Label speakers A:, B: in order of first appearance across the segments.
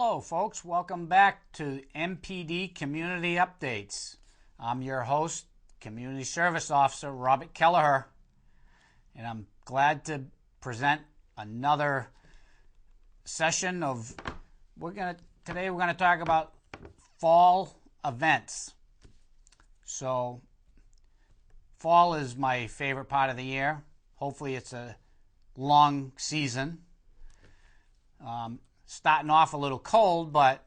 A: Hello folks, welcome back to MPD Community Updates. I'm your host, Community Service Officer Robert Kelleher, and I'm glad to present another session of, today we're going to talk about fall events. So fall is my favorite part of the year. Hopefully it's a long season. Starting off a little cold, but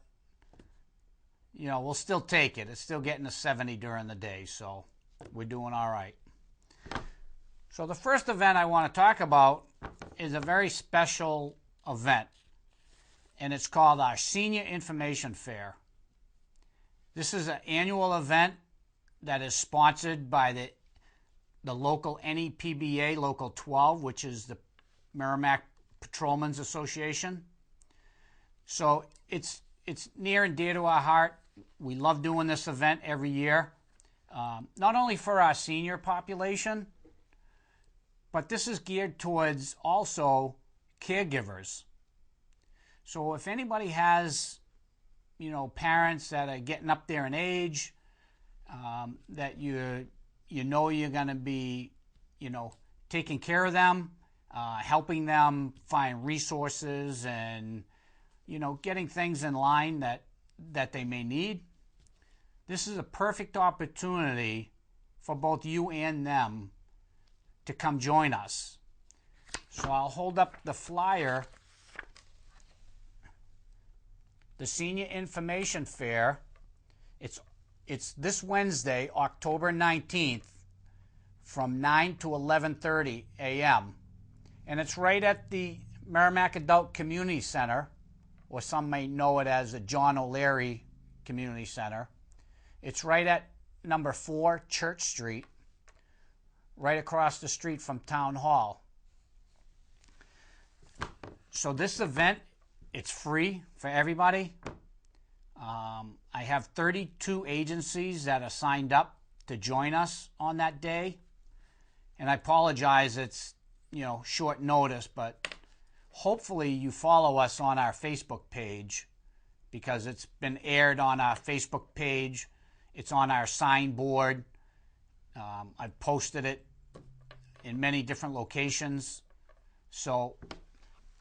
A: you know, we'll still take it. It's still getting to 70 during the day, so we're doing all right. So the first event I want to talk about is a very special event, and it's called our Senior Information Fair. This is an annual event that is sponsored by the local NEPBA Local 12, which is the Merrimack Patrolmen's Association. So it's near and dear to our heart. We love doing this event every year, not only for our senior population, but this is geared towards also caregivers. So if anybody has, you know, parents that are getting up there in age, that you know you're going to be, you know, taking care of them, helping them find resources and, you know, getting things in line that they may need. This is a perfect opportunity for both you and them to come join us. So I'll hold up the flyer. The Senior Information Fair, it's this Wednesday, October 19th, from 9 to 11:30 a.m. And it's right at the Merrimack Adult Community Center, or some may know it as the John O'Leary Community Center. It's right at number 4 Church Street, right across the street from Town Hall. So this event, it's free for everybody. I have 32 agencies that are signed up to join us on that day. And I apologize, it's, you know, short notice, but hopefully you follow us on our Facebook page, because it's been aired on our Facebook page. It's on our signboard. I've posted it in many different locations. So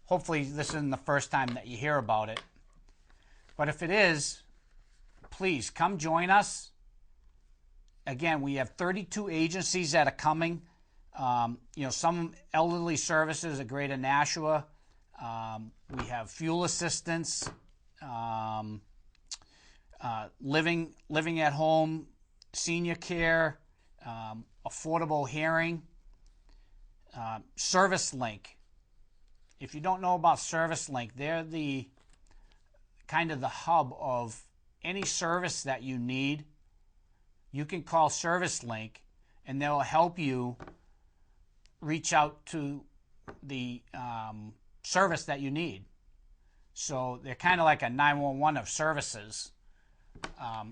A: hopefully this isn't the first time that you hear about it. But if it is, please come join us. Again, we have 32 agencies that are coming. You know, some elderly services at Greater Nashua. We have fuel assistance, living at home, senior care, affordable hearing, Service Link. If you don't know about Service Link, they're the kind of the hub of any service that you need. You can call Service Link and they'll help you reach out to the service that you need. So they're kind of like a 911 of services.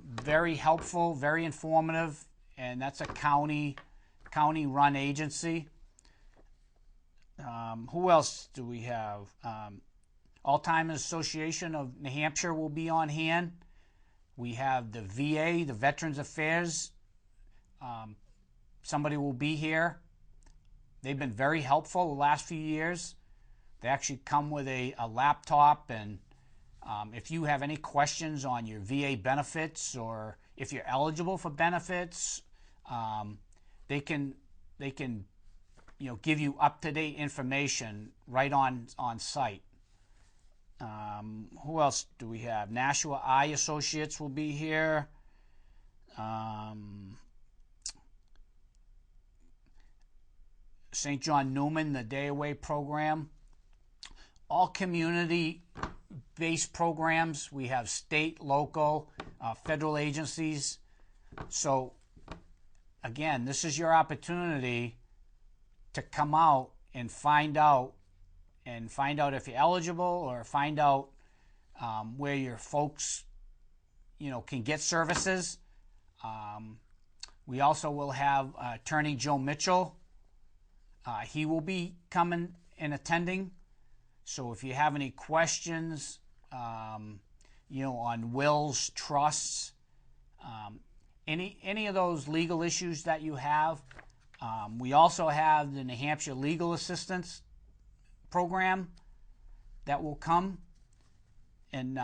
A: Very helpful, very informative, and that's a county-run agency. Who else do we have? Alzheimer's Association of New Hampshire will be on hand. We have the VA, the Veterans Affairs. Somebody will be here. They've been very helpful the last few years. They actually come with a laptop, and if you have any questions on your VA benefits, or if you're eligible for benefits, they can you know, give you up-to-date information right on site. Who else do we have? Nashua Eye Associates will be here. St. John Newman, the Day Away program. All community-based programs. We have state, local, federal agencies. So, again, this is your opportunity to come out and find out if you're eligible, or find out where your folks, you know, can get services. We also will have Attorney Joe Mitchell. He will be coming and attending. So if you have any questions, on wills, trusts, any of those legal issues that you have. We also have the New Hampshire Legal Assistance Program that will come, and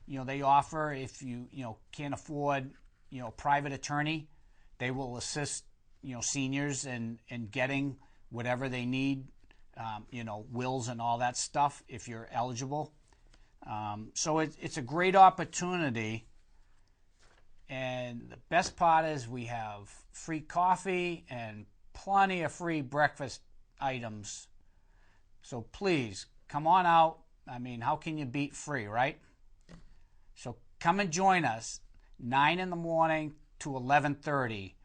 A: they offer, if you can't afford a private attorney, they will assist seniors in getting whatever they need, wills and all that stuff if you're eligible. So it's a great opportunity. And the best part is we have free coffee and plenty of free breakfast items. So please, come on out. I mean, how can you beat free, right? So come and join us, 9 in the morning to 11:30.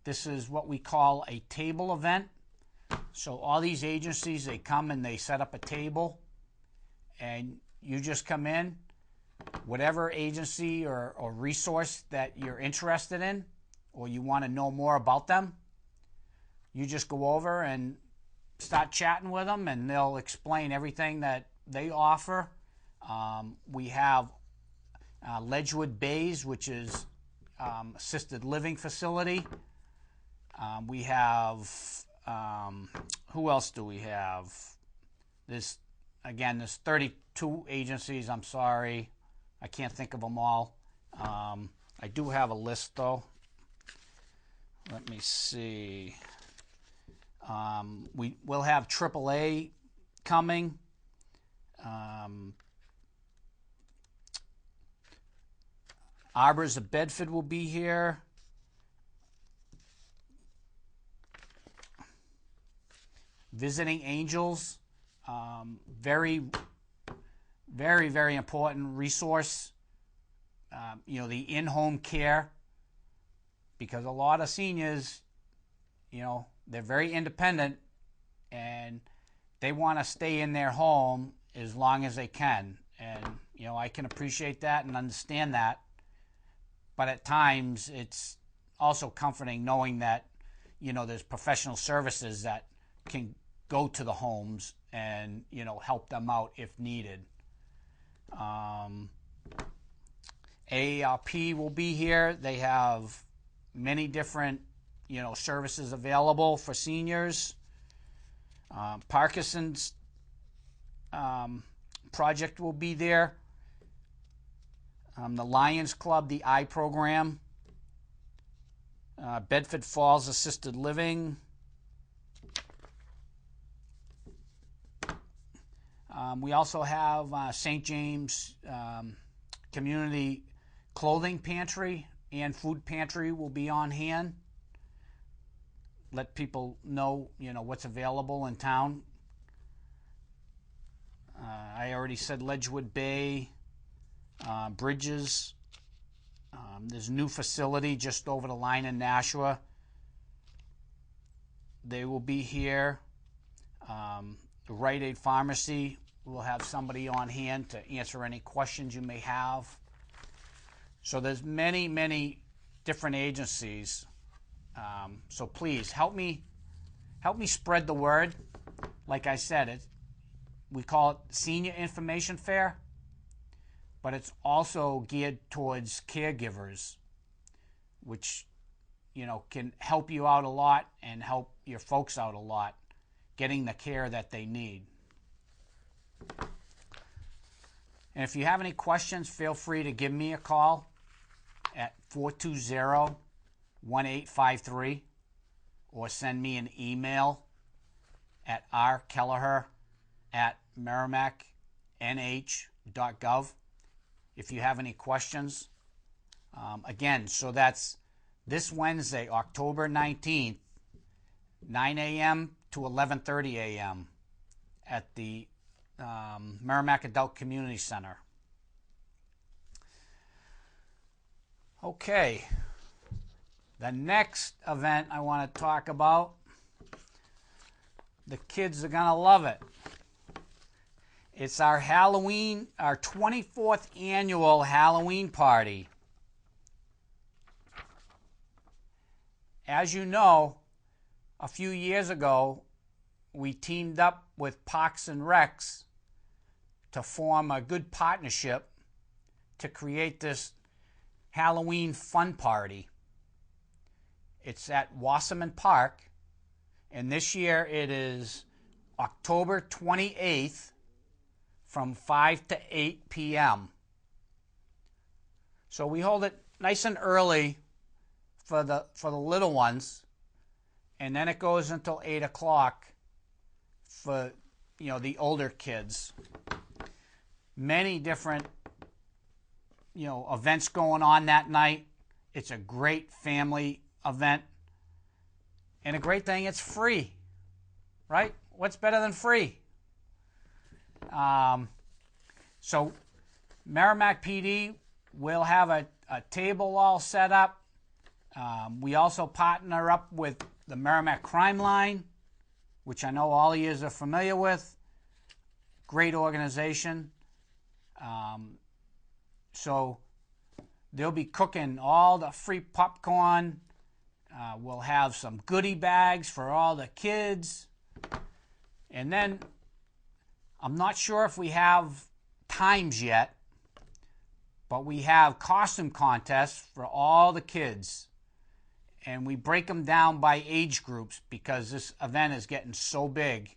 A: This is what we call a table event. So all these agencies, they come and they set up a table, and you just come in, whatever agency or resource that you're interested in or you want to know more about them, you just go over and start chatting with them, and they'll explain everything that they offer. We have Ledgewood Bays, which is assisted living facility. We have, who else do we have? There's 32 agencies. I'm sorry, I can't think of them all. I do have a list though. Let me see. We'll have AAA coming. Arbors of Bedford will be here. Visiting Angels, very, very, very important resource. The in-home care, because a lot of seniors, they're very independent and they want to stay in their home as long as they can. And, I can appreciate that and understand that. But at times it's also comforting knowing that, there's professional services that can go to the homes and, help them out if needed. AARP will be here. They have many different, services available for seniors. Parkinson's project will be there. The Lions Club, the eye program. Bedford Falls Assisted Living. We also have St. James Community Clothing Pantry and Food Pantry will be on hand. Let people know, what's available in town. I already said Ledgewood Bay, Bridges. There's a new facility just over the line in Nashua. They will be here. The Rite Aid Pharmacy will have somebody on hand to answer any questions you may have. So there's many, many different agencies. So please help me spread the word. Like I said, we call it Senior Information Fair, but it's also geared towards caregivers, which can help you out a lot and help your folks out a lot getting the care that they need. And if you have any questions, feel free to give me a call at 420-1853 or send me an email at rkelleher@merrimacknh.gov if you have any questions. Again, so that's this Wednesday, October 19th, 9 a.m. to 11:30 a.m. at the Merrimack Adult Community Center. Okay, the next event I want to talk about, the kids are going to love it. It's our Halloween, our 24th annual Halloween party. As you know, a few years ago, we teamed up with Parks and Recs to form a good partnership to create this Halloween fun party. It's at Wasserman Park, and this year it is October 28th from 5 to 8 p.m. So we hold it nice and early for the little ones, and then it goes until 8 o'clock for the older kids. Many different events going on that night. It's a great family event, and a great thing, it's free, right? What's better than free? So Merrimack PD will have a table all set up. We also partner up with the Merrimack Crime Line, which I know all of you are familiar with. Great organization. So they'll be cooking all the free popcorn. We'll have some goodie bags for all the kids. And then I'm not sure if we have times yet, but we have costume contests for all the kids. And we break them down by age groups because this event is getting so big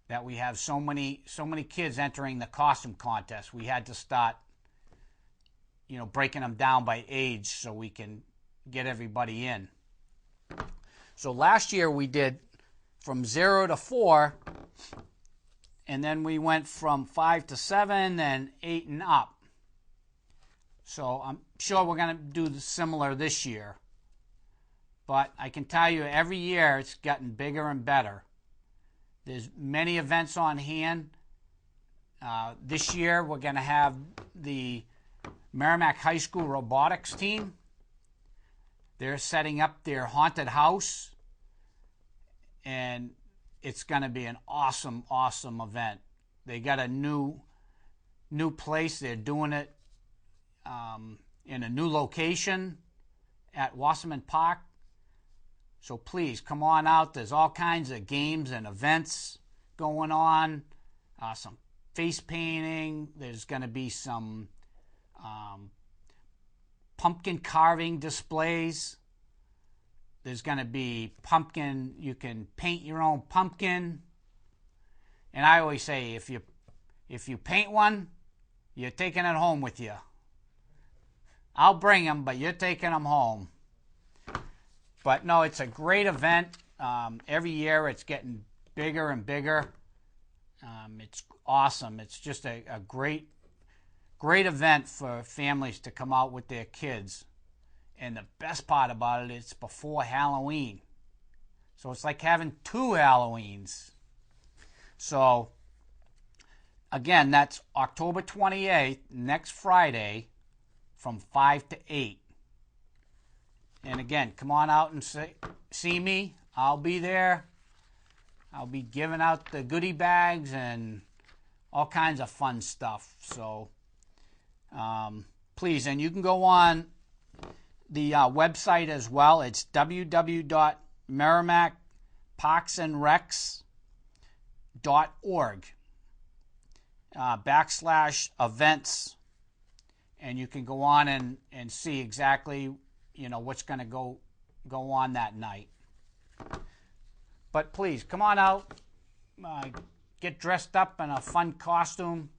A: that we have so many kids entering the costume contest. We had to start breaking them down by age so we can get everybody in. So last year we did from 0 to 4, and then we went from 5 to 7, and 8 and up. So I'm sure we're going to do similar this year. But I can tell you every year it's gotten bigger and better. There's many events on hand. This year we're going to have the Merrimack High School robotics team. They're setting up their haunted house, and it's going to be an awesome, awesome event. They got a new place. They're doing it in a new location at Wasserman Park. So please come on out. There's all kinds of games and events going on. Some face painting. There's going to be some pumpkin carving displays. There's going to be pumpkin. You can paint your own pumpkin. And I always say, if you paint one, you're taking it home with you. I'll bring them, but you're taking them home. But no, it's a great event. Every year it's getting bigger and bigger. It's awesome. It's just a great event for families to come out with their kids. And the best part about it, it's before Halloween. So it's like having 2 Halloweens. So, again, that's October 28th, next Friday, from 5 to 8. And again, come on out and see me. I'll be there. I'll be giving out the goodie bags and all kinds of fun stuff. So please, and you can go on the website as well. It's www.merrimackparksandrecs.org /events. And you can go on and see exactly what's going to go on that night. But please, come on out, get dressed up in a fun costume,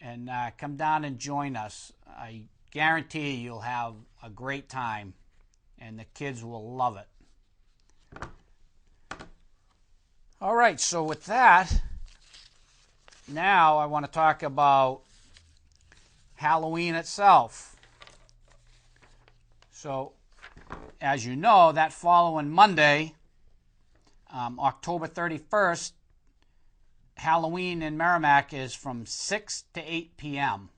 A: and come down and join us. I guarantee you'll have a great time, and the kids will love it. All right, so with that, now I want to talk about Halloween itself. So, as you know, that following Monday, October 31st, Halloween in Merrimack is from 6 to 8 p.m.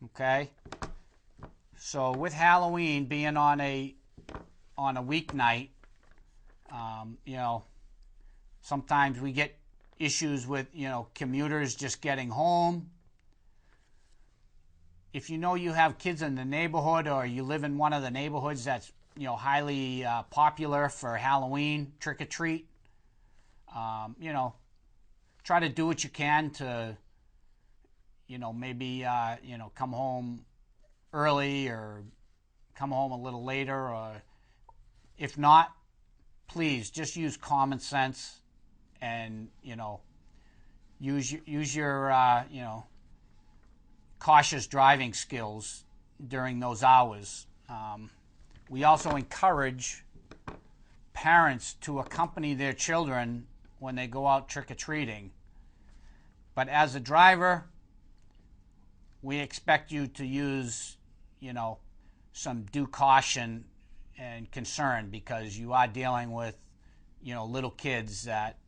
A: Okay? So with Halloween being on a weeknight, sometimes we get issues with, commuters just getting home. If you know you have kids in the neighborhood, or you live in one of the neighborhoods that's highly popular for Halloween trick-or-treat, try to do what you can to maybe come home early or come home a little later, or if not, please just use common sense and use your cautious driving skills during those hours. We also encourage parents to accompany their children when they go out trick-or-treating. But as a driver, we expect you to use, some due caution and concern, because you are dealing with, little kids that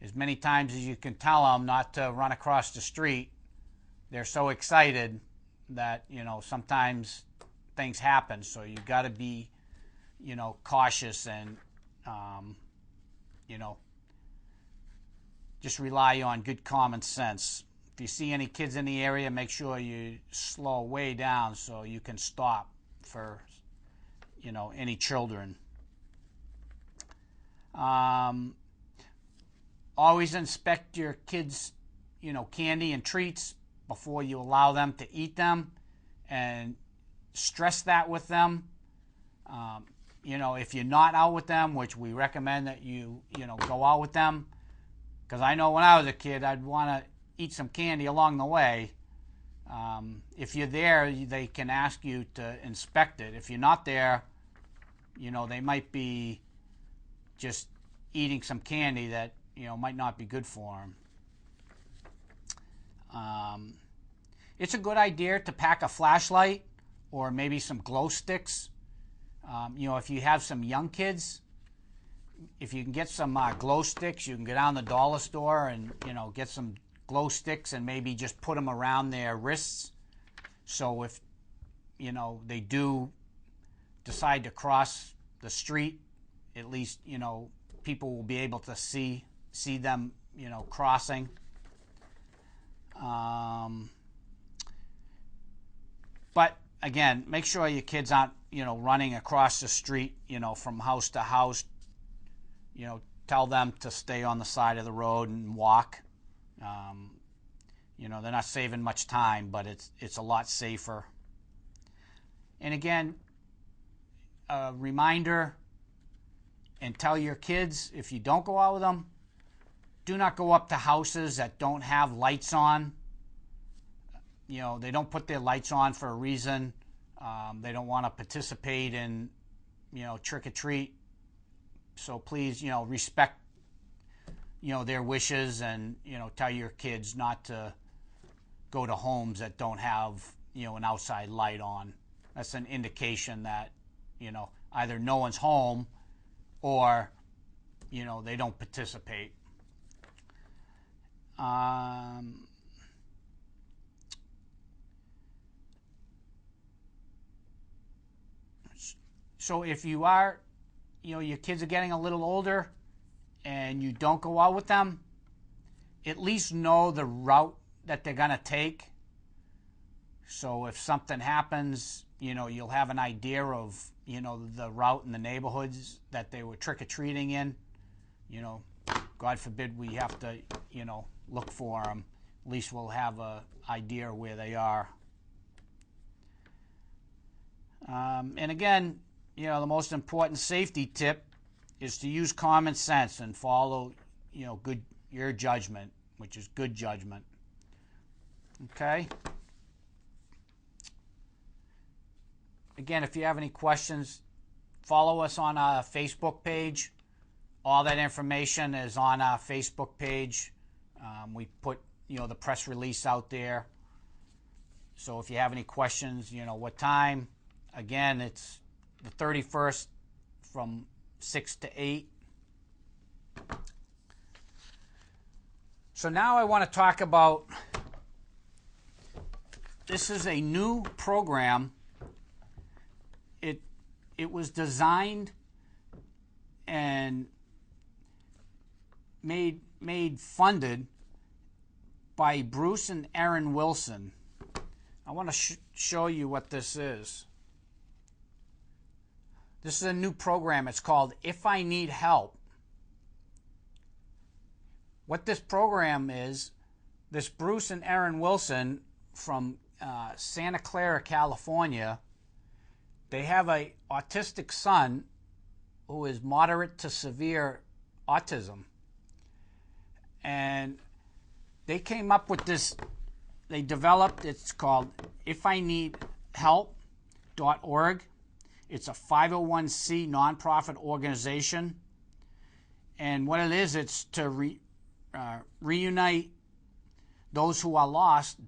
A: as many times as you can tell them not to run across the street, they're so excited that, sometimes things happen. So you got to be, cautious and, just rely on good common sense. If you see any kids in the area, make sure you slow way down so you can stop for, any children. Always inspect your kids', candy and treats before you allow them to eat them, and stress that with them. If you're not out with them, which we recommend that you go out with them, because I know when I was a kid, I'd want to eat some candy along the way. If you're there, they can ask you to inspect it. If you're not there, they might be just eating some candy that might not be good for them. It's a good idea to pack a flashlight or maybe some glow sticks. If you have some young kids, if you can get some glow sticks, you can go down to the dollar store and get some glow sticks and maybe just put them around their wrists. So if they do decide to cross the street, at least people will be able to see them crossing. But again, make sure your kids aren't running across the street from house to house. Tell them to stay on the side of the road and walk. They're not saving much time, but it's a lot safer. And again, a reminder, and tell your kids, if you don't go out with them, do not go up to houses that don't have lights on. They don't put their lights on for a reason. They don't want to participate in, trick or treat. So please, respect, their wishes, and, tell your kids not to go to homes that don't have, an outside light on. That's an indication that, either no one's home or, they don't participate. So if you are, your kids are getting a little older and you don't go out with them, at least know the route that they're going to take. So if something happens, you'll have an idea of, the route in the neighborhoods that they were trick-or-treating in. God forbid we have to, look for them. At least we'll have an idea where they are. And again, the most important safety tip is to use common sense and follow, your judgment, which is good judgment. Okay? Again, if you have any questions, follow us on our Facebook page. All that information is on our Facebook page. We put, the press release out there. So if you have any questions, what time, again, it's the 31st from 6 to 8. So now I want to talk about, this is a new program. It was designed and funded by Bruce and Erin Wilson. I want to show you what this is. This is a new program. It's called If I Need Help. What this program is, this Bruce and Erin Wilson from Santa Clara, California, they have a autistic son who is moderate to severe autism. And they came up with this, they developed, it's called ifineedhelp.org. It's a 501c nonprofit organization. And what it is, it's to reunite those who are lost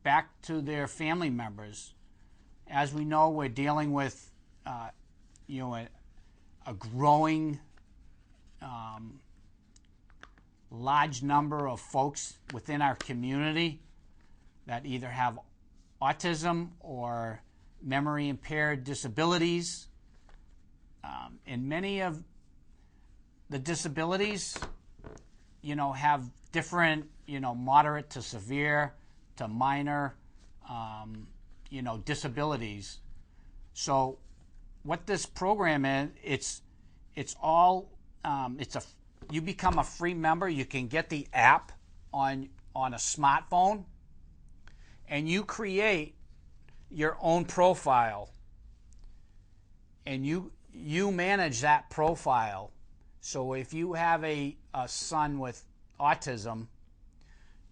A: back to their family members. As we know, we're dealing with a growing large number of folks within our community that either have autism or memory impaired disabilities. And many of the disabilities, have different, moderate to severe to minor, disabilities. So what this program is, you become a free member. You can get the app on a smartphone, and you create your own profile, and you manage that profile. So if you have a son with autism,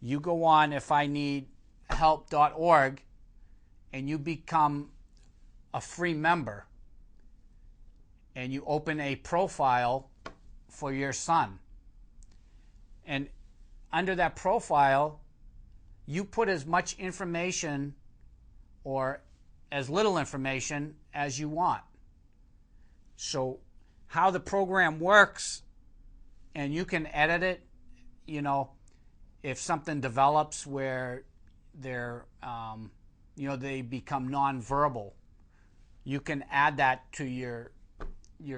A: you go on ifineedhelp.org and you become a free member, and you open a profile for your son. And under that profile, you put as much information or as little information as you want. So how the program works, and you can edit it, if something develops where they're, they become nonverbal, you can add that to your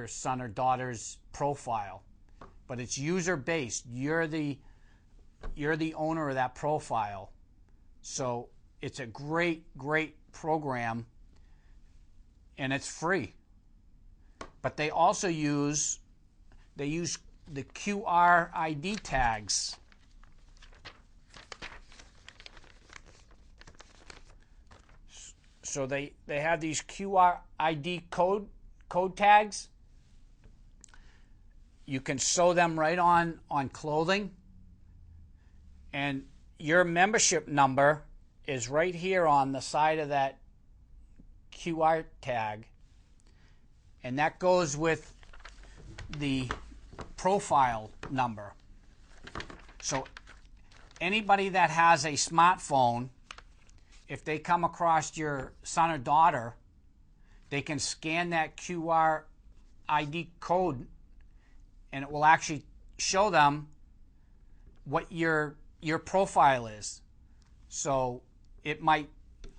A: son or daughter's profile. But it's user-based. You're the owner of that profile. So it's a great program, and it's free. But they also use the QR ID tags. So they have these QR ID code tags. You can sew them right on clothing. And your membership number is right here on the side of that QR tag. And that goes with the profile number. So anybody that has a smartphone, if they come across your son or daughter, they can scan that QR ID code, and it will actually show them what your profile is. So it might,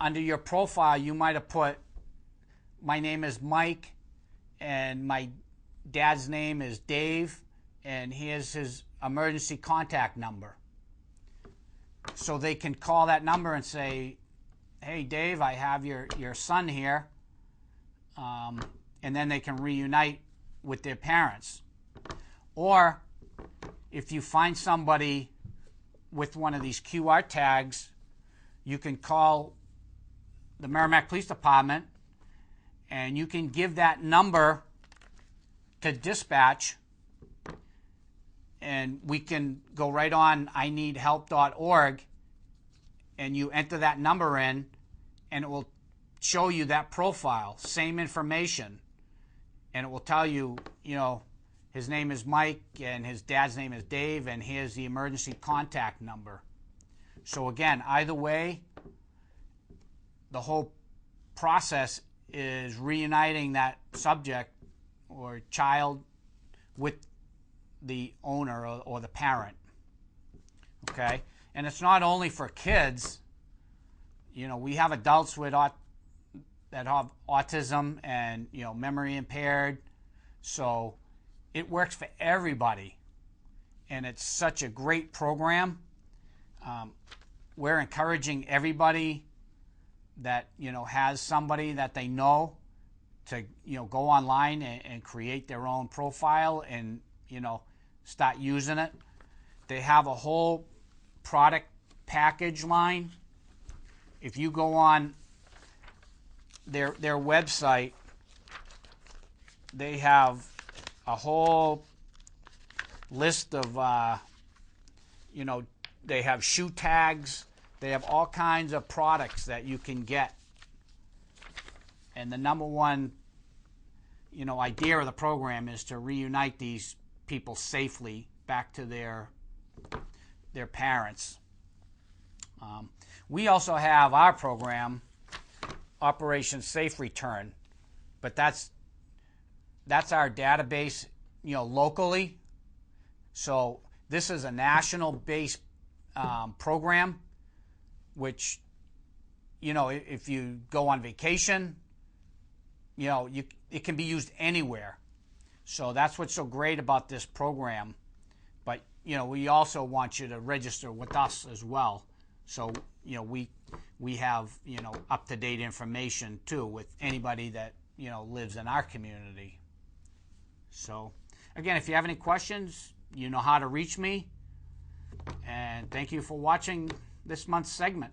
A: under your profile, you might have put, my name is Mike, and my dad's name is Dave, and here's his emergency contact number. So they can call that number and say, hey, Dave, I have your son here. And then they can reunite with their parents. Or if you find somebody with one of these QR tags, you can call the Merrimack Police Department, and you can give that number to dispatch, and we can go right on ineedhelp.org, and you enter that number in, and it will show you that profile, same information, and it will tell you, his name is Mike and his dad's name is Dave, and here's the emergency contact number. So again, either way, the whole process is reuniting that subject or child with the owner or the parent. Okay? And it's not only for kids. We have adults with that have autism and, memory impaired. So it works for everybody. And it's such a great program. We're encouraging everybody that, has somebody that they know to, go online and create their own profile and, start using it. They have a whole product package line. If you go on their website, they have a whole list of, they have shoe tags. They have all kinds of products that you can get. And the number one, idea of the program is to reunite these people safely back to their parents. We also have our program, Operation Safe Return, but that's our database, locally. So this is a national-based program, which, if you go on vacation, it can be used anywhere. So that's what's so great about this program. But, we also want you to register with us as well. So, we have, up-to-date information, too, with anybody that, lives in our community. So, again, if you have any questions, you know how to reach me. And thank you for watching this month's segment.